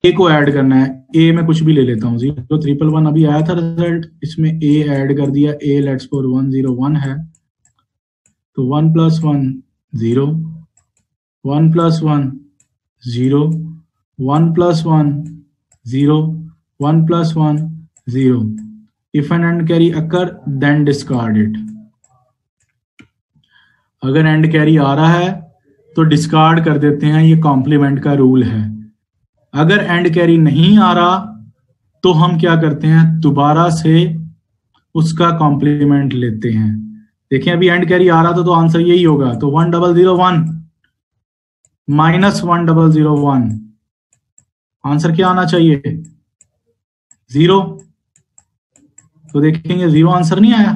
ए को ऐड करना है। ए में कुछ भी ले लेता हूँ, 0 3 1 अभी आया था रिजल्ट, इसमें ए ऐड कर दिया। ए लेट्स फॉर 1 0 1 है, तो 1 + 1 0, 1 + 1 0, 1 + 1 0, 1 + 1 0। If an end carry occur then discard it. अगर एंड कैरी आ रहा है तो डिस्कार्ड कर देते हैं, ये कॉम्प्लीमेंट का रूल है। अगर एंड कैरी नहीं आ रहा तो हम क्या करते हैं, दोबारा से उसका कॉम्प्लीमेंट लेते हैं। देखिए अभी एंड कैरी आ रहा था तो आंसर यही होगा, तो 1 0 0 1 -1 0 0 1, आंसर क्या आना चाहिए, 0। तो देखेंगे 0 आंसर नहीं आया।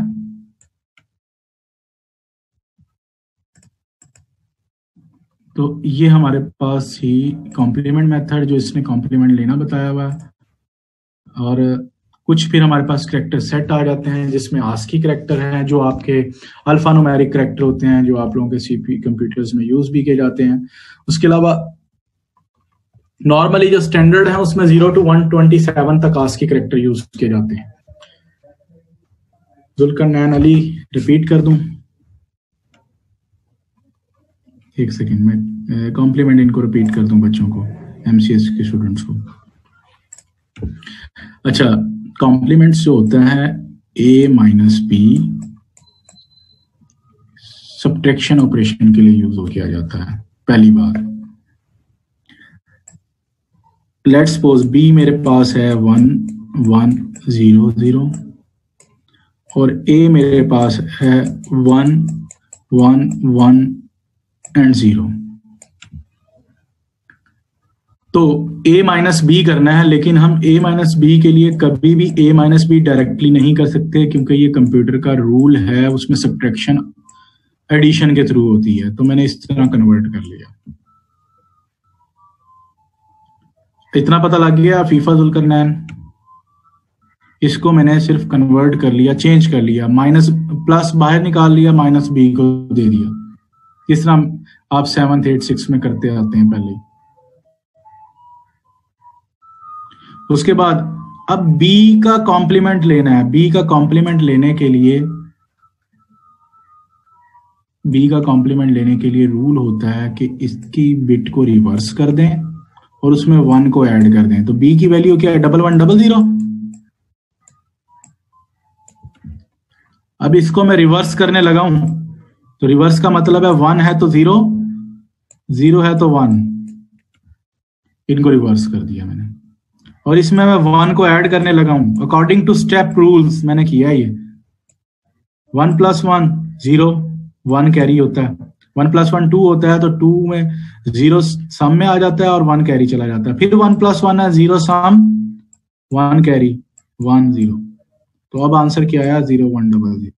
तो ये हमारे पास ही कॉम्प्लीमेंट मेथड जो इसने कॉम्प्लीमेंट लेना बताया हुआ है। और कुछ फिर हमारे पास करेक्टर सेट आ जाते हैं जिसमें आस्की करेक्टर हैं, जो आपके अल्फानुमेरिक करेक्टर होते हैं, जो आप लोगों के सीपी कंप्यूटर्स में यूज भी किए जाते हैं। उसके अलावा नॉर्मली जो स्टैंडर्ड है उसमें 0 to 127 तक आस्की करेक्टर यूज किए जाते हैं। जुल्करनैन अली रिपीट कर दूं, एक सेकेंड में कॉम्प्लीमेंट इनको रिपीट कर दूं बच्चों को, एमसीएस के स्टूडेंट्स को। अच्छा, कॉम्प्लीमेंट्स जो होता है a - b सब्ट्रैक्शन ऑपरेशन के लिए यूज हो किया जाता है पहली बार। लेट्स सपोज b मेरे पास है 1 1 0 0 और a मेरे पास है 1 1 1 एंड 0। तो a - b करना है, लेकिन हम a - b के लिए कभी भी a - b डायरेक्टली नहीं कर सकते, क्योंकि ये कंप्यूटर का रूल है, उसमें सब्ट्रैक्शन एडिशन के थ्रू होती है। तो मैंने इस तरह कन्वर्ट कर लिया। इतना पता लग गया फीफा जुल्करनैन। इसको मैंने सिर्फ कन्वर्ट कर लिया, चेंज कर लिया, माइनस प्लस बाहर निकाल लिया, -b को दे दिया। इस तरह आप 7th 8th 6th में करते आते हैं पहले। उसके बाद अब b का कॉम्प्लीमेंट लेना है। b का कॉम्प्लीमेंट लेने के लिए रूल होता है कि इसकी बिट को रिवर्स कर दें और उसमें 1 को ऐड कर दें। तो b की वैल्यू क्या है, 1 1 0 0। अब इसको मैं रिवर्स करने लगा हूं, तो रिवर्स का मतलब है 1 है तो 0, 0 है तो 1। इनको रिवर्स कर दिया मैंने, और इसमें मैं 1 को ऐड करने लगा हूं अकॉर्डिंग टू स्टेप रूल्स। मैंने किया ये 1 + 1 0, 1 कैरी होता है। 1 + 1 2 होता है, तो 2 में 0 सम में आ जाता है और 1 कैरी चला जाता है। फिर 1 + 1 है 0 सम 1 कैरी 1 0। तो अब आंसर क्या आया, 0 1 0 0।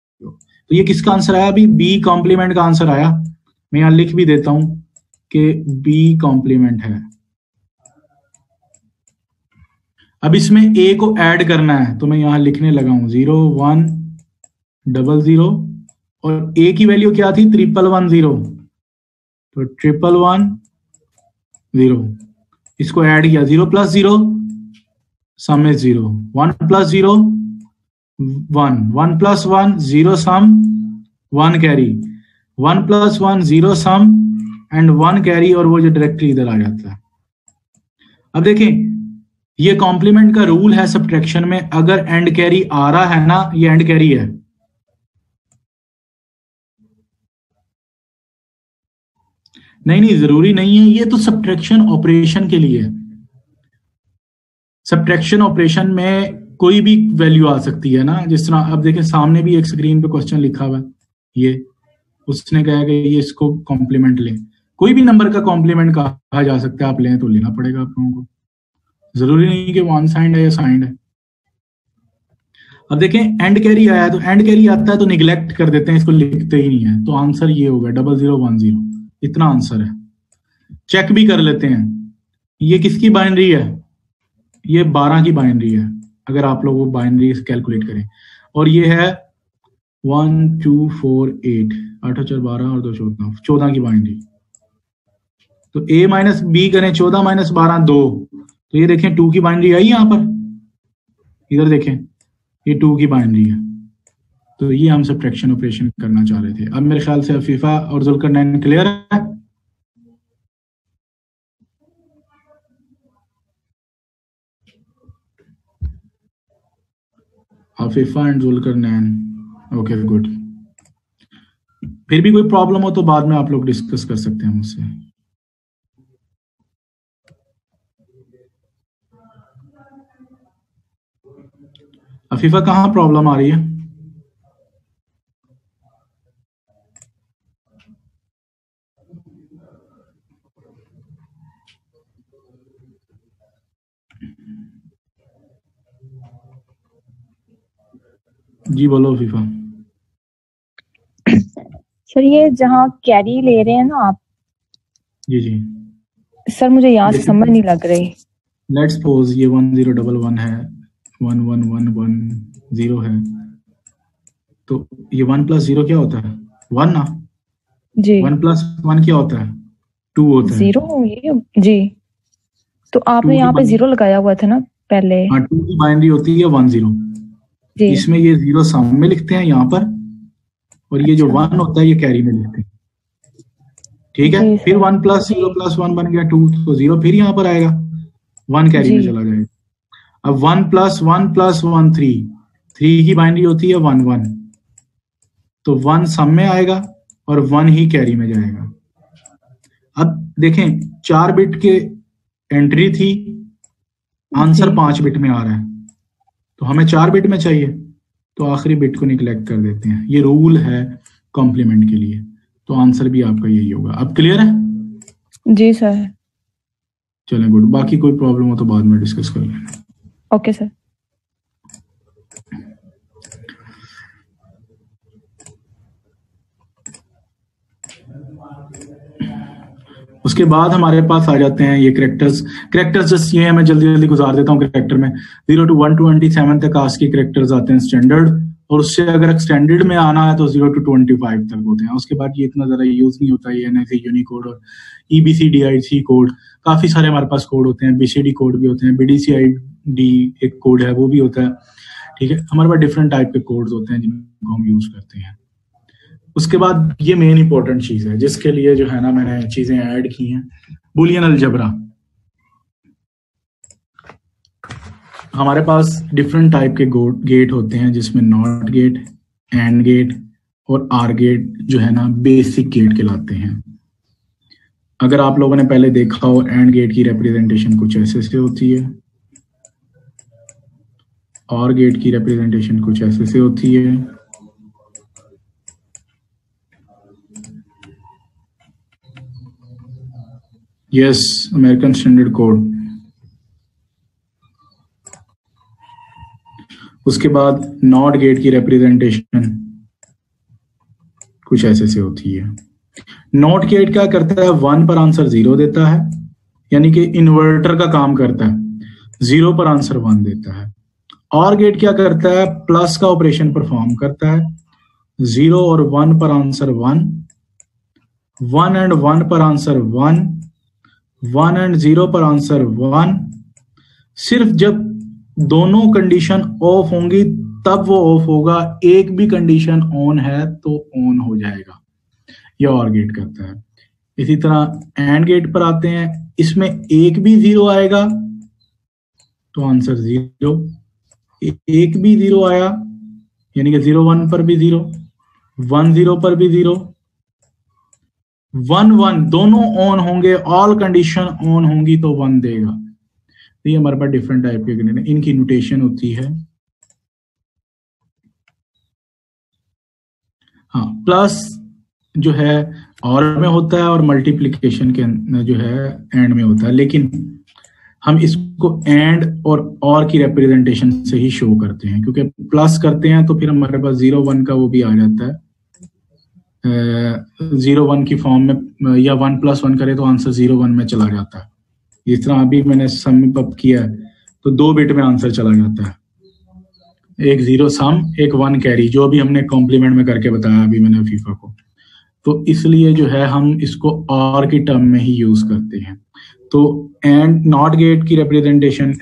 तो ये किसका आंसर आया, अभी b कॉम्प्लीमेंट का आंसर आया। मैं यहां लिख भी देता हूं कि b कॉम्प्लीमेंट है। अब इसमें a को ऐड करना है, तो मैं यहां लिखने लगा हूं 0 1 0 0 और a की वैल्यू क्या थी, 1 1 0। तो 1 1 0, इसको ऐड किया, 0 + 0 sum is 0, 1 + 0 1, 1 + 1 0 sum 1 carry, 1 + 1 0 sum and 1 carry, और वो जो डायरेक्टली इधर आ जाता है। अब देखें, ये कॉम्प्लीमेंट का रूल है सब्ट्रैक्शन में। अगर एंड कैरी आ रहा है ना, ये एंड कैरी है, नहीं जरूरी नहीं है, ये तो सब्ट्रैक्शन ऑपरेशन के लिए। सब्ट्रैक्शन ऑपरेशन में कोई भी वैल्यू आ सकती है ना, जिस तरह अब देखें सामने भी एक स्क्रीन पे क्वेश्चन लिखा हुआ है, ये उसने कहा कि ये इसको कॉम्प्लीमेंट लें। कोई भी नंबर का कॉम्प्लीमेंट कहा जा सकता है, आप लें तो लेना पड़ेगा आप लोगों को, जरूरी नहीं कि वो अनसाइंड है या साइंड है। अब देखें एंड कैरी आया, तो एंड कैरी आता है तो निगलेक्ट कर देते हैं, इसको लिखते ही नहीं है। तो आंसर ये होगा 0 0 1 0, इतना आंसर है। चेक भी कर लेते हैं, ये किसकी बाइनरी है, ये 12 की बाइनरी है, अगर आप लोग वो बाइनरी कैलकुलेट करें। और ये है 1 2 4 8, 8 4 12 और 2 14 की बाइनरी। तो a - b करें, 14 - 12 2, तो ये देखें 2 की बाइनरी आई यहाँ पर, इधर देखें ये 2 की बाइनरी है। तो ये हम सब्ट्रैक्शन ऑपरेशन करना चाह रहे थे। अब मेरे ख्याल से अफीफा और जुल्करनैन क्लियर है। Afifa and Zulqarnain, okay good. फिर भी कोई प्रॉब्लम हो तो बाद में आप लोग डिस्कस कर सकते हैं मुझसे। अफीफा कहाँ प्रॉब्लम आ रही है? जी बोलो अफीफा। सर ये जहाँ कैरी ले रहे हैं ना आप, जी जी सर मुझे यहाँ से समझ नहीं लग रही। लेट्स सपोज ये 1011 है, 11110 है, तो ये 1 + 0 क्या होता है? 1 ना जी। 1 + 1 क्या होता है? 2 होता है। 0 ये जी। तो आपने यहाँ पे 0 लगाया हुआ था ना पहले। हाँ 2 की बाइनरी होती है 1 0 जी। इसमें ये 0 सम में लिखते हैं यहाँ पर, और ये जो 1 होता है ये कैरी में लिखते हैं। ठीक है, फिर 1 + 0 + 1 बन गया 2, तो 0 फिर यहाँ पर आएगा, 1 कैरी में चला जाएगा। अब 1 + 1 + 1 3 की बाइनरी होती है 1 1, तो 1 सम में आएगा और 1 ही कैरी में जाएगा। अब देखें 4 बिट के एंट्री थी, आंसर 5 बिट में आ रहा है, तो हमें 4 बिट में चाहिए, तो आखिरी बिट को निगलेक्ट कर देते हैं। ये रूल है कॉम्प्लीमेंट के लिए, तो आंसर भी आपका यही होगा। अब क्लियर है? जी सर। चलें गुड, बाकी कोई प्रॉब्लम हो तो बाद में डिस्कस कर लेंगे। Okay sir. उसके बाद हमारे पास आ जाते हैं ये करेक्टर्स जस्ट ये है, मैं जल्दी जल्दी गुजार देता हूँ। करेक्टर में 0 to 127 तक आस्क के करेक्टर्स आते हैं स्टैंडर्ड, और उससे अगर एक्सटेंडेड में आना है तो 0 to 25 तक होते हैं। उसके बाद ये इतना ज़्यादा यूज नहीं होता है। NIC यूनिकोड और EBCDIC कोड, काफ़ी सारे हमारे पास कोड होते हैं। BCD कोड भी होते हैं, BDCID एक कोड है वो भी होता है। ठीक है, हमारे पास डिफरेंट टाइप के कोड्स होते हैं जिनको हम यूज करते हैं। उसके बाद ये मेन इंपॉर्टेंट चीज है जिसके लिए जो है ना मैंने चीजें ऐड की हैं, बुलियन अलजबरा। हमारे पास डिफरेंट टाइप के गेट होते हैं जिसमें नॉट गेट, एंड गेट और आर गेट जो है ना बेसिक गेट कहलाते हैं। अगर आप लोगों ने पहले देखा हो, एंड गेट की रिप्रेजेंटेशन कुछ ऐसे से होती है, और गेट की रिप्रेजेंटेशन कुछ ऐसे से होती है। Yes, American standard code. उसके बाद नॉट गेट की रिप्रेजेंटेशन कुछ ऐसे से होती है। नॉट गेट क्या करता है? 1 पर आंसर 0 देता है, यानी कि इन्वर्टर का काम करता है। 0 पर आंसर 1 देता है। और गेट क्या करता है? प्लस का ऑपरेशन परफॉर्म करता है। 0 और 1 पर आंसर 1, 1 एंड 1 पर आंसर 1, 1 एंड 0 पर आंसर 1। सिर्फ जब दोनों कंडीशन ऑफ होंगी तब वो ऑफ होगा, एक भी कंडीशन ऑन है तो ऑन हो जाएगा। यह और गेट करता है। इसी तरह एंड गेट पर आते हैं, इसमें एक भी 0 आएगा तो आंसर 0, एक भी 0 आया यानी कि 0 1 पर भी 0, 1 0 पर भी 0, 1 1 दोनों ऑन होंगे, ऑल कंडीशन ऑन होंगी तो 1 देगा। तो ये हमारे पास डिफरेंट टाइप के गेट हैं, इनकी नोटेशन होती है। हाँ, प्लस जो है और में होता है और मल्टीप्लिकेशन के जो है एंड में होता है, लेकिन हम इसको एंड और की रिप्रेजेंटेशन से ही शो करते हैं, क्योंकि प्लस करते हैं तो फिर हमारे पास 0 1 का वो भी आ जाता है 0 1 की फॉर्म में, या 1 + 1 करे तो आंसर 0 1 में चला जाता है। इस तरह अभी मैंने सम अप किया है तो 2 बिट में आंसर चला जाता है, एक 0 सम, एक 1 कैरी, जो भी हमने कॉम्प्लीमेंट में करके बताया अभी मैंने फीफा को। तो इसलिए जो है हम इसको और की टर्म में ही यूज करते हैं। तो एंड नॉट गेट की रिप्रेजेंटेशन